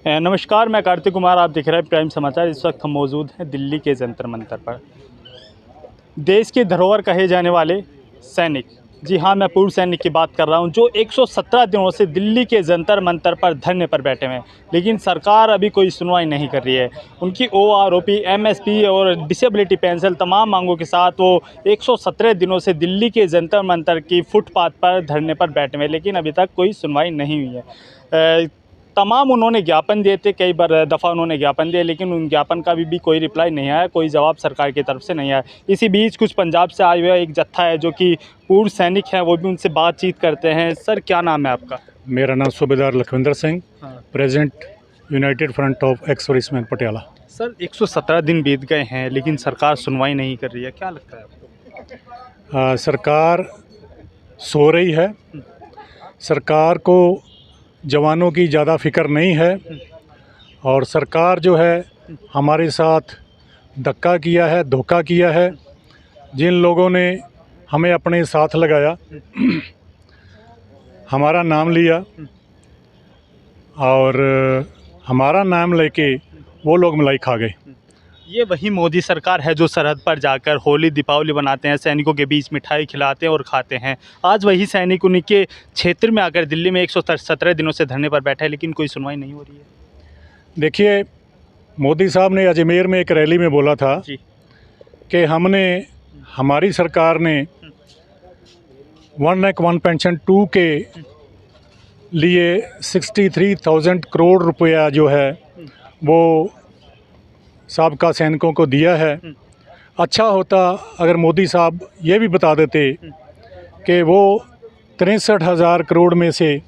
नमस्कार, मैं कार्तिक कुमार। आप देख रहे हैं प्राइम समाचार। इस वक्त हम मौजूद हैं दिल्ली के जंतर मंतर पर। देश के धरोहर कहे जाने वाले सैनिक, जी हाँ, मैं पूर्व सैनिक की बात कर रहा हूं, जो 117 दिनों से दिल्ली के जंतर मंतर पर धरने पर बैठे हुए हैं, लेकिन सरकार अभी कोई सुनवाई नहीं कर रही है। उनकी ओआरओपी, एमएसपी और डिसेबिलिटी पेंशन तमाम मांगों के साथ वो 117 दिनों से दिल्ली के जंतर मंतर की फुटपाथ पर धरने पर बैठे हुए हैं, लेकिन अभी तक कोई सुनवाई नहीं हुई है। तमाम उन्होंने ज्ञापन दिए थे, कई बार दफ़ा उन्होंने ज्ञापन दिए, लेकिन उन ज्ञापन का भी कोई रिप्लाई नहीं आया, कोई जवाब सरकार की तरफ से नहीं आया। इसी बीच कुछ पंजाब से आए हुए एक जत्था है जो कि पूर्व सैनिक हैं, वो भी उनसे बातचीत करते हैं। सर, क्या नाम है आपका? मेरा नाम सूबेदार Lakhwinder Singh, president United front of ex serviceman Patiala. Sir, 117 दिन बीत गए हैं, लेकिन सरकार सुनवाई नहीं कर रही है, क्या लगता है आपको? सरकार सो रही है। सरकार को जवानों की ज़्यादा फिक्र नहीं है और सरकार जो है हमारे साथ धक्का किया है, धोखा किया है। जिन लोगों ने हमें अपने साथ लगाया, हमारा नाम लिया और हमारा नाम लेके वो लोग मलाई खा गए। ये वही मोदी सरकार है जो सरहद पर जाकर होली दीपावली बनाते हैं, सैनिकों के बीच मिठाई खिलाते हैं और खाते हैं। आज वही सैनिक उनके क्षेत्र में आकर दिल्ली में 117 दिनों से धरने पर बैठे हैं, लेकिन कोई सुनवाई नहीं हो रही है। देखिए, मोदी साहब ने अजमेर में एक रैली में बोला था कि हमारी सरकार ने 1 लाख 1 पेंशन 2 के लिए 63,000 करोड़ रुपया जो है वो साबका सैनिकों को दिया है। अच्छा होता अगर मोदी साहब ये भी बता देते कि वो 63,000 करोड़ में से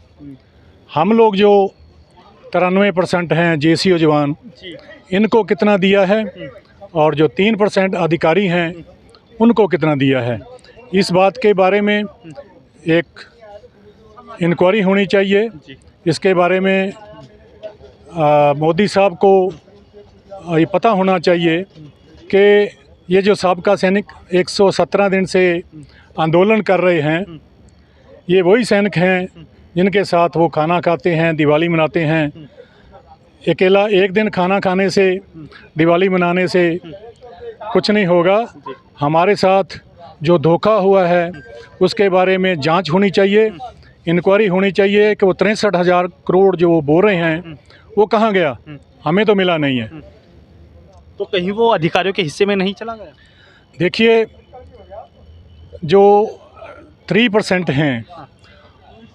हम लोग जो 93% हैं जेसीओ जवान, इनको कितना दिया है और जो 3% अधिकारी हैं उनको कितना दिया है। इस बात के बारे में एक इंक्वायरी होनी चाहिए। इसके बारे में मोदी साहब को ये पता होना चाहिए कि ये जो साबका सैनिक 117 दिन से आंदोलन कर रहे हैं, ये वही सैनिक हैं जिनके साथ वो खाना खाते हैं, दिवाली मनाते हैं। अकेला एक दिन खाना खाने से, दिवाली मनाने से कुछ नहीं होगा। हमारे साथ जो धोखा हुआ है उसके बारे में जांच होनी चाहिए, इंक्वायरी होनी चाहिए कि वो 63,000 करोड़ जो वो बोल रहे हैं वो कहाँ गया, हमें तो मिला नहीं है। तो कहीं वो अधिकारियों के हिस्से में नहीं चला गया? देखिए, जो 3% हैं,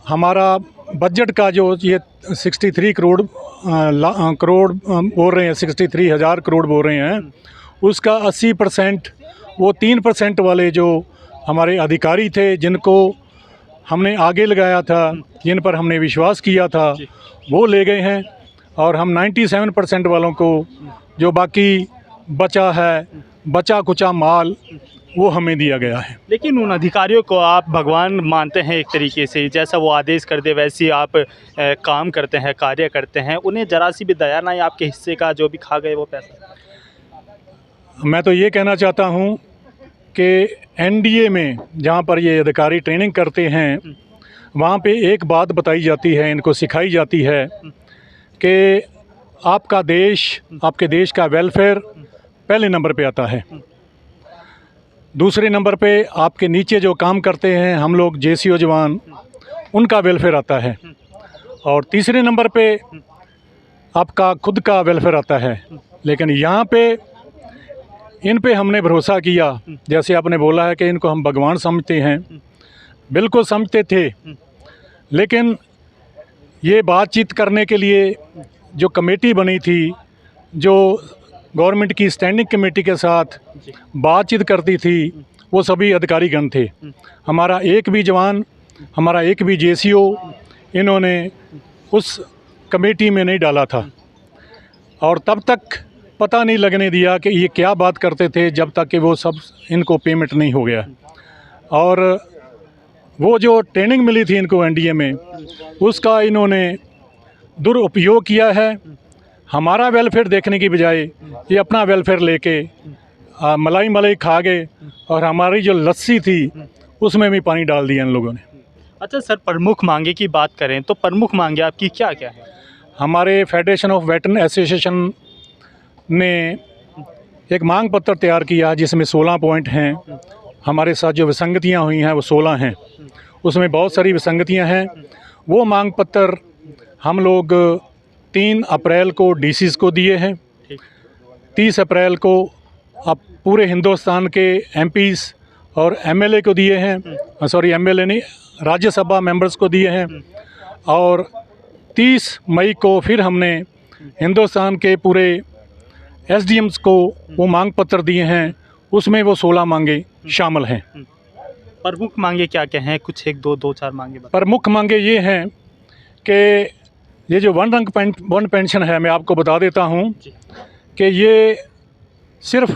हमारा बजट का जो ये 63 करोड़ बोल रहे हैं, 63,000 करोड़ बोल रहे हैं, उसका 80% वो 3% वाले जो हमारे अधिकारी थे, जिनको हमने आगे लगाया था, जिन पर हमने विश्वास किया था, वो ले गए हैं। और हम 97% वालों को जो बाकी बचा है, बचा कुचा माल, वो हमें दिया गया है। लेकिन उन अधिकारियों को आप भगवान मानते हैं एक तरीके से, जैसा वो आदेश कर दे वैसे ही आप काम करते हैं, कार्य करते हैं। उन्हें जरा सी भी दया नहीं आपके हिस्से का जो भी खा गए वो पैसा? मैं तो ये कहना चाहता हूँ कि एनडीए में जहाँ पर ये अधिकारी ट्रेनिंग करते हैं, वहाँ पे एक बात बताई जाती है, इनको सिखाई जाती है कि आपका देश, आपके देश का वेलफेयर पहले नंबर पे आता है। दूसरे नंबर पे आपके नीचे जो काम करते हैं हम लोग जेसीओ जवान, उनका वेलफेयर आता है। और तीसरे नंबर पे आपका खुद का वेलफेयर आता है। लेकिन यहाँ पे इन पे हमने भरोसा किया, जैसे आपने बोला है कि इनको हम भगवान समझते हैं, बिल्कुल समझते थे। लेकिन ये बातचीत करने के लिए जो कमेटी बनी थी, जो गवर्नमेंट की स्टैंडिंग कमेटी के साथ बातचीत करती थी, वो सभी अधिकारीगण थे। हमारा एक भी जवान, हमारा एक भी जेसीओ इन्होंने उस कमेटी में नहीं डाला था। और तब तक पता नहीं लगने दिया कि ये क्या बात करते थे, जब तक कि वो सब इनको पेमेंट नहीं हो गया। और वो जो ट्रेनिंग मिली थी इनको एनडीए में, उसका इन्होंने दुरुपयोग किया है। हमारा वेलफेयर देखने की बजाय ये अपना वेलफेयर लेके मलाई खा गए और हमारी जो लस्सी थी उसमें भी पानी डाल दिया इन लोगों ने। अच्छा सर, प्रमुख मांगे की बात करें तो प्रमुख मांगे आपकी क्या क्या है? हमारे फेडरेशन ऑफ वेटरन एसोसिएशन ने एक मांग पत्र तैयार किया जिसमें 16 पॉइंट हैं। हमारे साथ जो विसंगतियां हुई हैं वो 16 हैं, उसमें बहुत सारी विसंगतियां हैं। वो मांग पत्र हम लोग 3 अप्रैल को डीसीज़ को दिए हैं। 30 अप्रैल को अब पूरे हिंदुस्तान के एमपीज़ और एमएलए को दिए हैं, सॉरी एमएलए नहीं, राज्यसभा मेंबर्स को दिए हैं। और 30 मई को फिर हमने हिंदुस्तान के पूरे एसडीएम्स को वो मांग पत्र दिए हैं, उसमें वो 16 मांगे शामिल हैं। प्रमुख मांगे क्या क्या हैं? कुछ एक दो चार मांगे बताएं। प्रमुख मांगे ये हैं कि ये जो वन पेंशन है, मैं आपको बता देता हूँ कि ये सिर्फ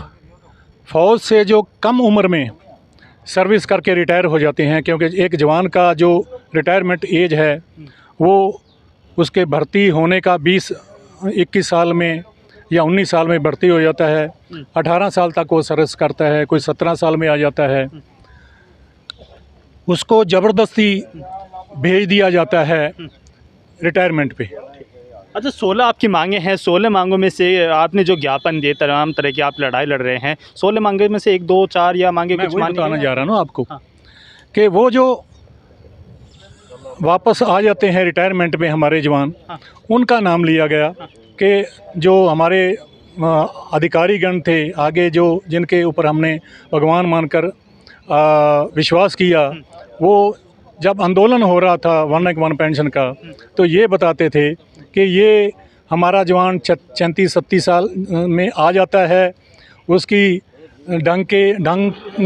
फ़ौज से जो कम उम्र में सर्विस करके रिटायर हो जाते हैं, क्योंकि एक जवान का जो रिटायरमेंट एज है वो उसके भर्ती होने का 20-21 साल में या 19 साल में भर्ती हो जाता है। 18 साल तक वो सर्विस करता है, कोई 17 साल में आ जाता है, उसको ज़बरदस्ती भेज दिया जाता है रिटायरमेंट पे। अच्छा, 16 आपकी मांगे हैं। 16 मांगों में से आपने जो ज्ञापन दिए, तमाम तरह की आप लड़ाई लड़ रहे हैं, 16 मांगे में से 1 2 4 या मांगे मैं कुछ वही बताना जा रहा हूँ आपको। हाँ। कि वो जो वापस आ जाते हैं रिटायरमेंट में हमारे जवान, हाँ। उनका नाम लिया गया कि जो हमारे अधिकारीगण थे आगे, जो जिनके ऊपर हमने भगवान मानकर विश्वास किया, वो जब आंदोलन हो रहा था 1 पेंशन का, तो ये बताते थे कि ये हमारा जवान 34-37 साल में आ जाता है, उसकी ढंग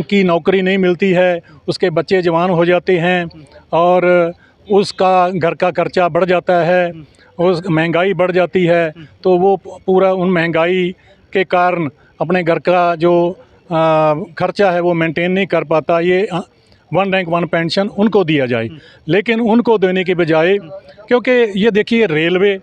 की नौकरी नहीं मिलती है, उसके बच्चे जवान हो जाते हैं और उसका घर का खर्चा बढ़ जाता है, उस महंगाई बढ़ जाती है, तो वो पूरा उन महंगाई के कारण अपने घर का जो खर्चा है वो मेंटेन नहीं कर पाता। ये 1 पेंशन उनको दिया जाए, लेकिन उनको देने के बजाय, क्योंकि ये देखिए रेलवे,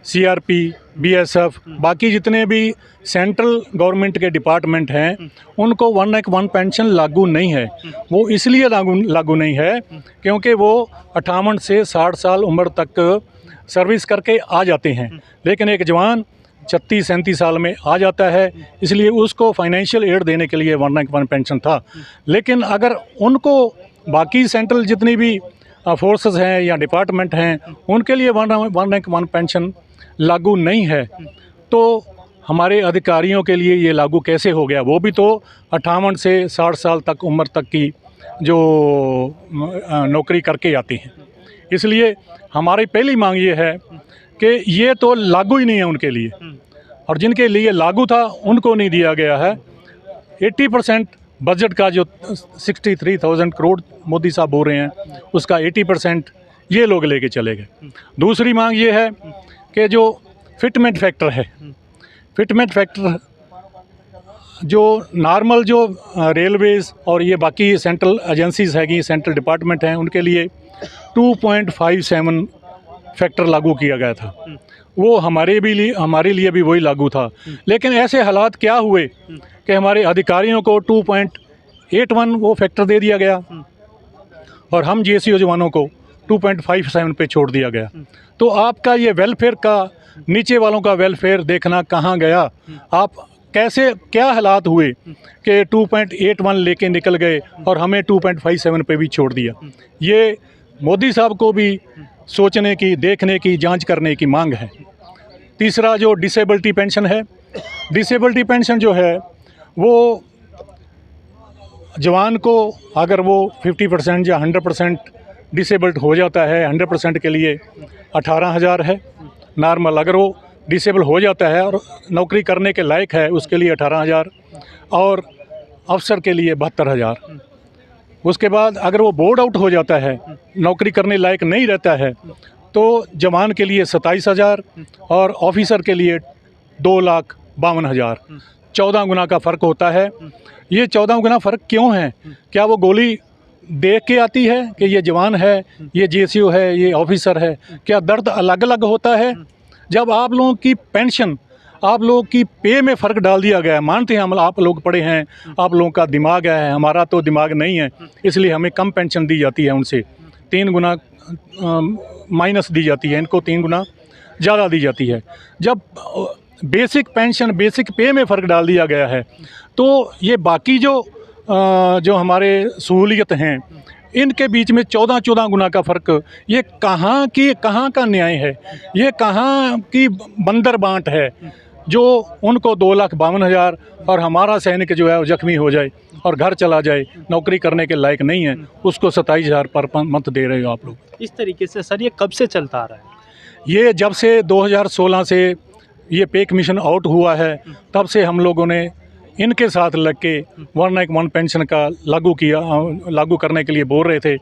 सीआरपी, बीएसएफ, बाकी जितने भी सेंट्रल गवर्नमेंट के डिपार्टमेंट हैं, उनको 1 पेंशन लागू नहीं है। वो इसलिए लागू नहीं है क्योंकि वो 58 से 60 साल उम्र तक सर्विस करके आ जाते हैं, लेकिन एक जवान 36-37 साल में आ जाता है, इसलिए उसको फाइनेंशियल एड देने के लिए 1 पेंशन था। लेकिन अगर उनको बाकी सेंट्रल जितनी भी फोर्सेस हैं या डिपार्टमेंट हैं, उनके लिए 1 पेंशन लागू नहीं है, तो हमारे अधिकारियों के लिए ये लागू कैसे हो गया? वो भी तो 58 से 60 साल तक उम्र तक की जो नौकरी करके आते हैं। इसलिए हमारी पहली मांग ये है कि ये तो लागू ही नहीं है उनके लिए, और जिनके लिए लागू था उनको नहीं दिया गया है। 80% बजट का जो 63,000 करोड़ मोदी साहब बोल रहे हैं, उसका 80% ये लोग लेके चले गए। दूसरी मांग ये है कि जो फिटमेंट फैक्टर है, फिटमेंट फैक्टर जो नॉर्मल जो रेलवेज़ और ये बाकी सेंट्रल एजेंसीज़ हैगी, सेंट्रल डिपार्टमेंट हैं, उनके लिए 2.57 फैक्टर लागू किया गया था। वो हमारे लिए भी वही लागू था। लेकिन ऐसे हालात क्या हुए कि हमारे अधिकारियों को 2.81 वो फैक्टर दे दिया गया और हम जीएसयू जवानों को 2.57 पे छोड़ दिया गया। तो आपका ये वेलफेयर का, नीचे वालों का वेलफेयर देखना कहाँ गया? आप कैसे, क्या हालात हुए कि 2.81 लेके निकल गए और हमें 2.57 पे भी छोड़ दिया? ये मोदी साहब को भी सोचने की, देखने की, जांच करने की मांग है। तीसरा जो डिसेबिलिटी पेंशन है, डिसेबिलिटी पेंशन जो है वो जवान को अगर वो 50% या 100% डिसेबल्ड हो जाता है, 100% के लिए 18,000 है नॉर्मल। अगर वो डिसेबल हो जाता है और नौकरी करने के लायक है, उसके लिए 18,000, और अफसर के लिए 72,000। उसके बाद अगर वो बोर्ड आउट हो जाता है, नौकरी करने लायक नहीं रहता है, तो जवान के लिए 27,000 और ऑफिसर के लिए 2,52,000। 14 गुना का फ़र्क होता है। ये 14 गुना फ़र्क क्यों है? क्या वो गोली देख के आती है कि ये जवान है, ये जीएसयू है, ये ऑफिसर है? क्या दर्द अलग अलग होता है? जब आप लोगों की पेंशन, आप लोगों की पे में फ़र्क डाल दिया गया है। मानते हैं हम, आप लोग पढ़े हैं, आप लोगों का दिमाग है, हमारा तो दिमाग नहीं है, इसलिए हमें कम पेंशन दी जाती है उनसे। 3 गुना माइनस दी जाती है, इनको 3 गुना ज़्यादा दी जाती है। जब बेसिक पेंशन, बेसिक पे में फ़र्क डाल दिया गया है, तो ये बाकी जो हमारे सहूलियत हैं, इनके बीच में 14-14 गुना का फ़र्क, ये कहाँ का न्याय है? ये कहाँ की बंदर बांट है जो उनको 2,52,000 और हमारा सैनिक जो है वो जख्मी हो जाए और घर चला जाए, नौकरी करने के लायक नहीं है, उसको 27,000 पर मंथ दे रहे हो आप लोग। इस तरीके से सर ये कब से चलता आ रहा है? ये जब से 2016 से ये पे कमीशन आउट हुआ है, तब से हम लोगों ने इनके साथ लग के 1 रैंक 1 पेंशन का लागू करने के लिए बोल रहे थे।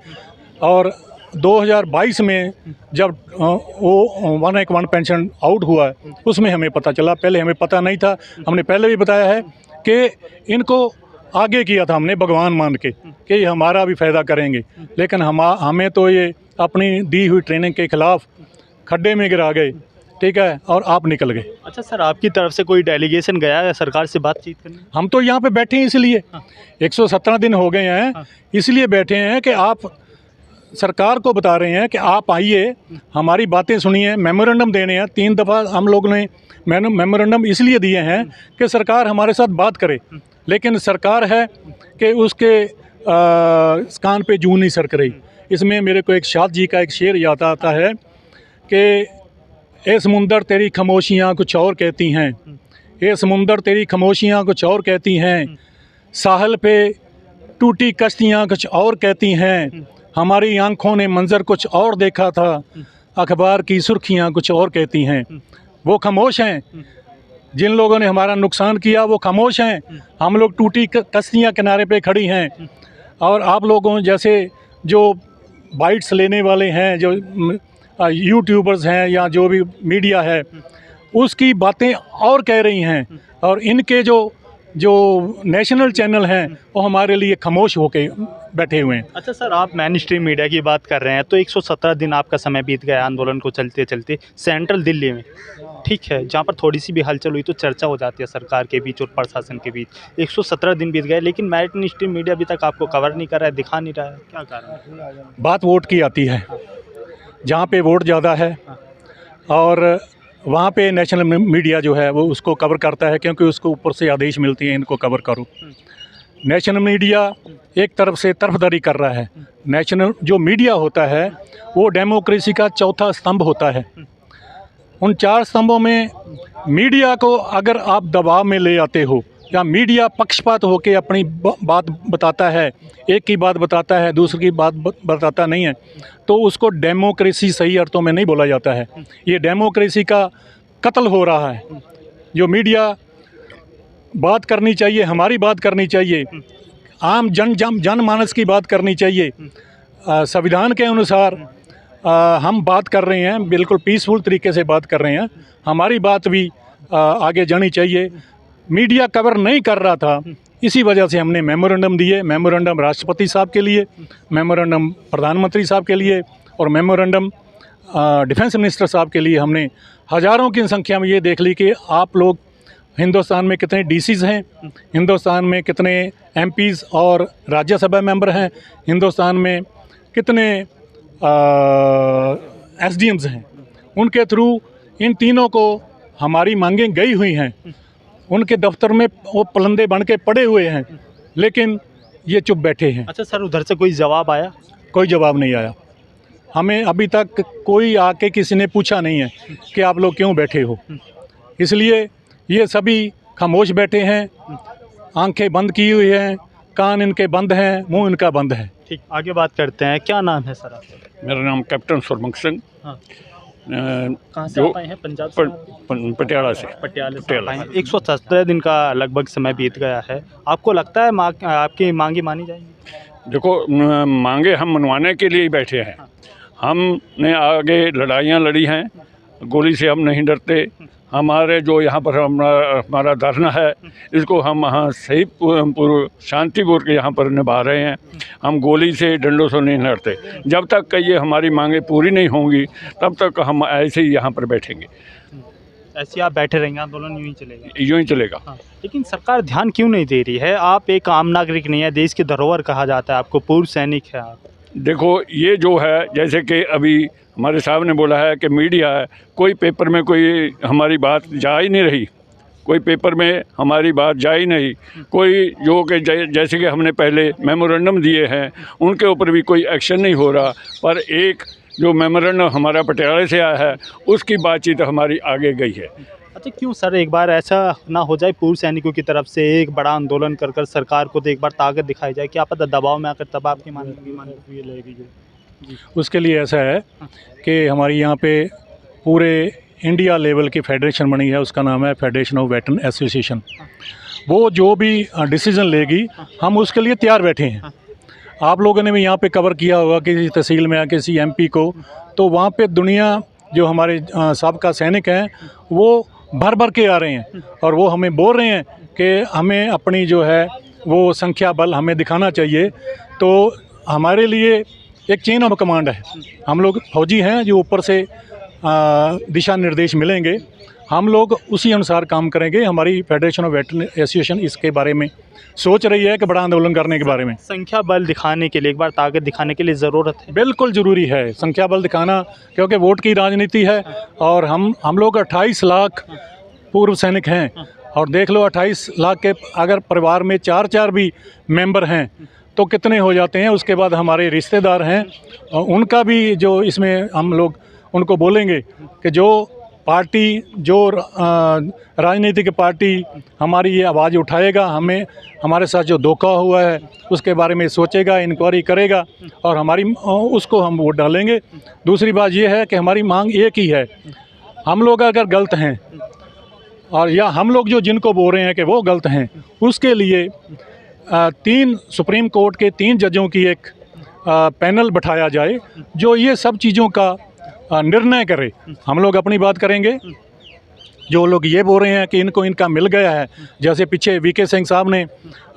और 2022 में जब वो 1 रैंक 1 पेंशन आउट हुआ, उसमें हमें पता चला। पहले हमें पता नहीं था। हमने पहले भी बताया है कि इनको आगे किया था हमने भगवान मान के कि ये हमारा भी फ़ायदा करेंगे, लेकिन हमें तो ये अपनी दी हुई ट्रेनिंग के ख़िलाफ़ खड्डे में गिरा गए, ठीक है, और आप निकल गए। अच्छा सर, आपकी तरफ से कोई डेलीगेशन गया है सरकार से बातचीत करने? हम तो यहाँ पे बैठे हैं इसलिए, 117 दिन हो गए हैं, इसलिए बैठे हैं कि आप सरकार को बता रहे हैं कि आप आइए, हमारी बातें सुनिए, मेमोरेंडम देने हैं। 3 दफ़ा हम लोग ने मेमोरेंडम इसलिए दिए हैं कि सरकार हमारे साथ बात करे, लेकिन सरकार है कि उसके कान पे जूं नहीं सरक रही। इसमें मेरे को एक शाद जी का एक शेर याद आता है कि ए समुंदर तेरी खामोशियाँ कुछ और कहती हैं, ए समुंदर तेरी खामोशियाँ कुछ और कहती हैं, साहल पे टूटी कश्तियाँ कुछ और कहती हैं, हमारी आंखों ने मंजर कुछ और देखा था, अखबार की सुर्खियाँ कुछ और कहती हैं। वो खामोश हैं, जिन लोगों ने हमारा नुकसान किया वो खामोश हैं। हम लोग टूटी कश्तियाँ किनारे पे खड़ी हैं, और आप लोगों जैसे जो बाइट्स लेने वाले हैं, जो यूट्यूबर्स हैं या जो भी मीडिया है, उसकी बातें और कह रही हैं, और इनके जो नेशनल चैनल हैं वो हमारे लिए खामोश होके बैठे हुए हैं। अच्छा सर, आप मेन स्ट्रीम मीडिया की बात कर रहे हैं, तो 117 दिन आपका समय बीत गया आंदोलन को चलते चलते सेंट्रल दिल्ली में, ठीक है, जहाँ पर थोड़ी सी भी हलचल हुई तो चर्चा हो जाती है सरकार के बीच और प्रशासन के बीच। 117 दिन बीत गए, लेकिन मेन स्ट्रीम मीडिया अभी तक आपको कवर नहीं कर रहा है, दिखा नहीं रहा है, क्या कारण है? बात वोट की आती है, जहाँ पे वोट ज़्यादा है और वहाँ पे नेशनल मीडिया जो है वो उसको कवर करता है, क्योंकि उसको ऊपर से आदेश मिलती है इनको कवर करो। नेशनल मीडिया एक तरफ से तरफदारी कर रहा है। नेशनल जो मीडिया होता है वो डेमोक्रेसी का चौथा स्तंभ होता है। उन 4 स्तंभों में मीडिया को अगर आप दबाव में ले आते हो, या मीडिया पक्षपात होकर अपनी बात बताता है, एक की बात बताता है, दूसरी की बात बताता नहीं है, तो उसको डेमोक्रेसी सही अर्थों में नहीं बोला जाता है। ये डेमोक्रेसी का कत्ल हो रहा है। जो मीडिया बात करनी चाहिए, हमारी बात करनी चाहिए, आम जनमानस की बात करनी चाहिए, संविधान के अनुसार हम बात कर रहे हैं, बिल्कुल पीसफुल तरीके से बात कर रहे हैं, हमारी बात भी आगे जानी चाहिए। मीडिया कवर नहीं कर रहा था, इसी वजह से हमने मेमोरेंडम दिए। मेमोरेंडम राष्ट्रपति साहब के लिए, मेमोरेंडम प्रधानमंत्री साहब के लिए, और मेमोरेंडम डिफेंस मिनिस्टर साहब के लिए। हमने हज़ारों की संख्या में ये देख ली कि आप लोग हिंदुस्तान में कितने डीसीज़ हैं, हिंदुस्तान में कितने एमपीज़ और राज्यसभा मेंबर हैं, हिंदुस्तान में कितने एसडीएम्स हैं। उनके थ्रू इन तीनों को हमारी मांगें गई हुई हैं, उनके दफ्तर में वो पलंदे बन के पड़े हुए हैं, लेकिन ये चुप बैठे हैं। अच्छा सर, उधर से कोई जवाब आया? कोई जवाब नहीं आया। हमें अभी तक कोई आके किसी ने पूछा नहीं है कि आप लोग क्यों बैठे हो। इसलिए ये सभी खामोश बैठे हैं, आंखें बंद की हुई हैं, कान इनके बंद हैं, मुंह इनका बंद है। ठीक, आगे बात करते हैं। क्या नाम है सर आपका? मेरा नाम कैप्टन सुरमुख सिंह। हाँ, कहाँ से आप आए हैं? पंजाब से? पटियाला से। पटियाला से आए हैं। 117 दिन का लगभग समय बीत गया है, आपको लगता है आपकी मांगे मानी जाएंगी? देखो, मांगे हम मनवाने के लिए ही बैठे हैं। हमने आगे लड़ाइयाँ लड़ी हैं, गोली से हम नहीं डरते। हमारे जो यहाँ पर हमारा धरना है, इसको हम यहाँ सही शांतिपूर्वक यहाँ पर निभा रहे हैं। हम गोली से, डंडों से नहीं लड़ते। जब तक ये हमारी मांगे पूरी नहीं होंगी, तब तक हम ऐसे ही यहाँ पर बैठेंगे। ऐसे आप बैठे रहेंगे, आंदोलन यूँ ही चलेगा? यूँ ही चलेगा। हाँ, लेकिन सरकार ध्यान क्यों नहीं दे रही है? आप एक आम नागरिक नहीं है, देश की धरोहर कहा जाता है आपको, पूर्व सैनिक है आप। देखो, ये जो है, जैसे कि अभी हमारे साहब ने बोला है कि मीडिया है, कोई पेपर में कोई हमारी बात जा ही नहीं रही, कोई पेपर में हमारी बात जा ही नहीं, कोई जो कि जैसे कि हमने पहले मेमोरेंडम दिए हैं उनके ऊपर भी कोई एक्शन नहीं हो रहा। पर एक जो मेमोरेंडम हमारा पटियाला से आया है उसकी बातचीत हमारी आगे गई है। अच्छा, क्यों सर एक बार ऐसा ना हो जाए पूर्व सैनिकों की तरफ से एक बड़ा आंदोलन कर कर सरकार को तो एक बार ताकत दिखाई जाए, क्या पता दबाव में आकर तब आपकी उसके लिए ऐसा है कि हमारी यहाँ पे पूरे इंडिया लेवल की फेडरेशन बनी है, उसका नाम है फेडरेशन ऑफ वेटरन एसोसिएशन। वो जो भी डिसीज़न लेगी हम उसके लिए तैयार बैठे हैं। आप लोगों ने भी यहाँ पे कवर किया होगा किसी तहसील में या किसी एमपी को, तो वहाँ पे दुनिया जो हमारे साबका सैनिक हैं वो भर भर के आ रहे हैं और वो हमें बोल रहे हैं कि हमें अपनी जो है वो संख्या बल हमें दिखाना चाहिए। तो हमारे लिए एक चेन ऑफ कमांड है, हम लोग फौजी हैं जो ऊपर से दिशा निर्देश मिलेंगे, हम लोग उसी अनुसार काम करेंगे। हमारी फेडरेशन ऑफ वेटरन एसोसिएशन इसके बारे में सोच रही है कि बड़ा आंदोलन करने के बारे में। संख्या बल दिखाने के लिए, एक बार ताकत दिखाने के लिए ज़रूरत है, बिल्कुल ज़रूरी है संख्या बल दिखाना, क्योंकि वोट की राजनीति है और हम लोग 28 लाख पूर्व सैनिक हैं और देख लो 28 लाख के अगर परिवार में 4 भी मेंबर हैं तो कितने हो जाते हैं। उसके बाद हमारे रिश्तेदार हैं और उनका भी जो इसमें हम लोग उनको बोलेंगे कि जो पार्टी जो राजनीतिक पार्टी हमारी ये आवाज़ उठाएगा, हमें हमारे साथ जो धोखा हुआ है उसके बारे में सोचेगा, इंक्वायरी करेगा और हमारी उसको हम वोट डालेंगे। दूसरी बात ये है कि हमारी मांग एक ही है, हम लोग अगर गलत हैं और या हम लोग जो जिनको बोल रहे हैं कि वो गलत हैं, उसके लिए 3 सुप्रीम कोर्ट के 3 जजों की एक पैनल बैठाया जाए जो ये सब चीज़ों का निर्णय करे। हम लोग अपनी बात करेंगे, जो लोग ये बोल रहे हैं कि इनको इनका मिल गया है, जैसे पीछे वीके सिंह साहब ने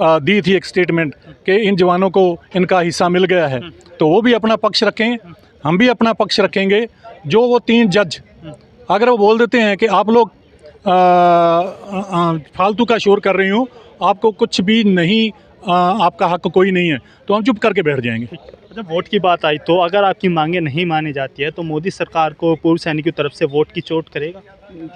दी थी एक स्टेटमेंट कि इन जवानों को इनका हिस्सा मिल गया है, तो वो भी अपना पक्ष रखें, हम भी अपना पक्ष रखेंगे। जो वो 3 जज अगर वो बोल देते हैं कि आप लोग फालतू का शोर कर रही हूँ, आपको कुछ भी नहीं, आपका हक कोई नहीं है, तो हम चुप करके बैठ जाएंगे। जब वोट की बात आई तो अगर आपकी मांगें नहीं मानी जाती है तो मोदी सरकार को पूर्व सैनिक की तरफ से वोट की चोट करेगा?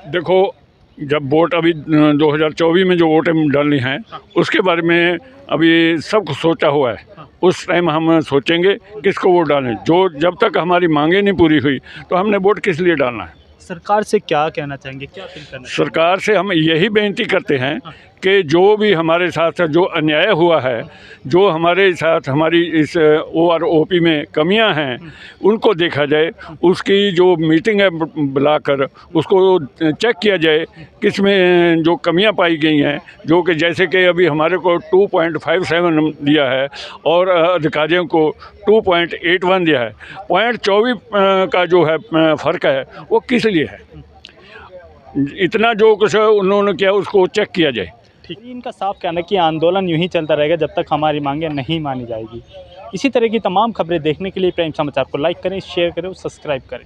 देखो, जब वोट अभी 2024 में जो वोटें डालनी हैं उसके बारे में अभी सब कुछ सोचा हुआ है। उस टाइम हम सोचेंगे किसको वोट डालें। जो जब तक हमारी मांगें नहीं पूरी हुई तो हमने वोट किस लिए डालना है। सरकार से क्या कहना चाहेंगे, क्या अपील करना चाहेंगे? सरकार से हम यही बेनती करते हैं कि जो भी हमारे साथ जो अन्याय हुआ है, जो हमारे साथ हमारी इस OROP में कमियां हैं, उनको देखा जाए, उसकी जो मीटिंग है बुलाकर उसको चेक किया जाए किस में जो कमियां पाई गई हैं। जो कि जैसे कि अभी हमारे को 2.57 दिया है और अधिकारियों को 2.81 दिया है। 0.24 का जो है फ़र्क है वो किस लिए है, इतना जो कुछ उन्होंने किया उसको चेक किया जाए। ठीक, इनका साफ कहना है कि आंदोलन यूं ही चलता रहेगा जब तक हमारी मांगें नहीं मानी जाएगी। इसी तरह की तमाम खबरें देखने के लिए प्राइम समाचार को लाइक करें, शेयर करें और सब्सक्राइब करें।